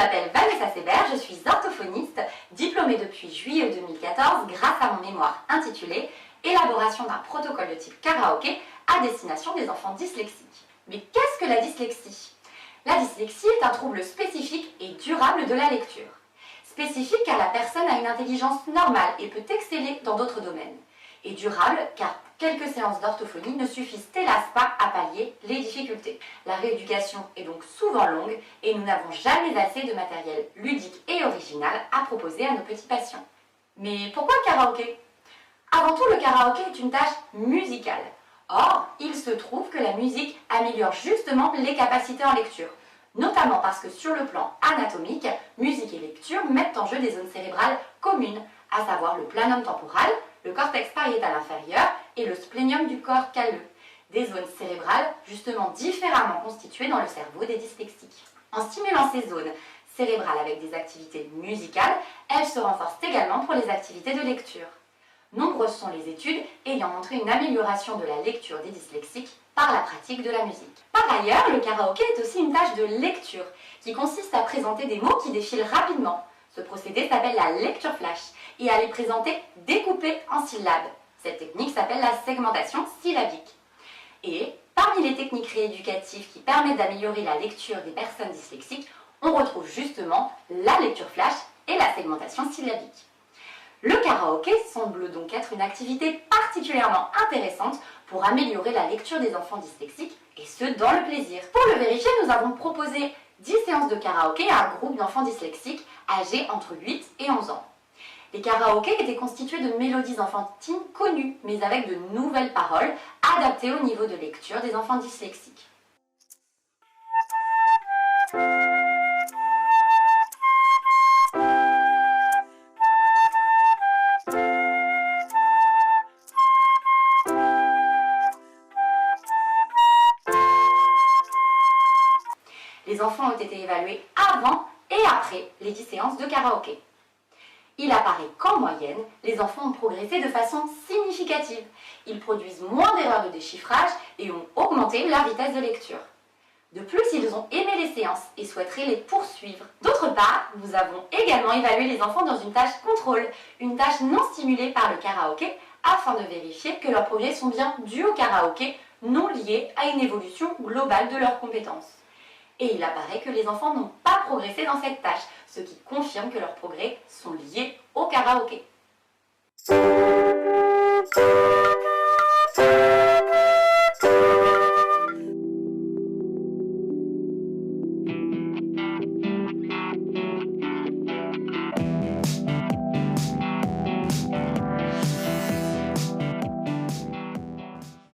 m'appelle Vanessa Sébert, je suis orthophoniste, diplômée depuis juillet 2014 grâce à mon mémoire intitulé « Élaboration d'un protocole de type karaoké à destination des enfants dyslexiques ». Mais qu'est-ce que la dyslexie? La dyslexie est un trouble spécifique et durable de la lecture. Spécifique car la personne a une intelligence normale et peut exceller dans d'autres domaines. Et durable car quelques séances d'orthophonie ne suffisent hélas pas à pallier les difficultés. La rééducation est donc souvent longue et nous n'avons jamais assez de matériel ludique et original à proposer à nos petits patients. Mais pourquoi le karaoké? Avant tout, le karaoké est une tâche musicale. Or, il se trouve que la musique améliore justement les capacités en lecture, notamment parce que sur le plan anatomique, musique et lecture mettent en jeu des zones cérébrales communes, à savoir le planum temporal, le cortex pariétal inférieur et le splénium du corps calleux, des zones cérébrales justement différemment constituées dans le cerveau des dyslexiques. En stimulant ces zones cérébrales avec des activités musicales, elles se renforcent également pour les activités de lecture. Nombreuses sont les études ayant montré une amélioration de la lecture des dyslexiques par la pratique de la musique. Par ailleurs, le karaoké est aussi une tâche de lecture qui consiste à présenter des mots qui défilent rapidement. Ce procédé s'appelle la lecture flash et à les présenter découpés en syllabes. Cette technique s'appelle la segmentation syllabique. Et parmi les techniques rééducatives qui permettent d'améliorer la lecture des personnes dyslexiques, on retrouve justement la lecture flash et la segmentation syllabique. Le karaoké semble donc être une activité particulièrement intéressante pour améliorer la lecture des enfants dyslexiques, et ce, dans le plaisir. Pour le vérifier, nous avons proposé 10 séances de karaoké à un groupe d'enfants dyslexiques âgés entre 8 et 11 ans. Les karaokés étaient constitués de mélodies enfantines connues, mais avec de nouvelles paroles adaptées au niveau de lecture des enfants dyslexiques. Les enfants ont été évalués avant et après les 10 séances de karaoké. Il apparaît qu'en moyenne, les enfants ont progressé de façon significative. Ils produisent moins d'erreurs de déchiffrage et ont augmenté leur vitesse de lecture. De plus, ils ont aimé les séances et souhaiteraient les poursuivre. D'autre part, nous avons également évalué les enfants dans une tâche contrôle, une tâche non stimulée par le karaoké, afin de vérifier que leurs progrès sont bien dus au karaoké, non liés à une évolution globale de leurs compétences. Et il apparaît que les enfants n'ont pas progressé dans cette tâche, ce qui confirme que leurs progrès sont liés au karaoké.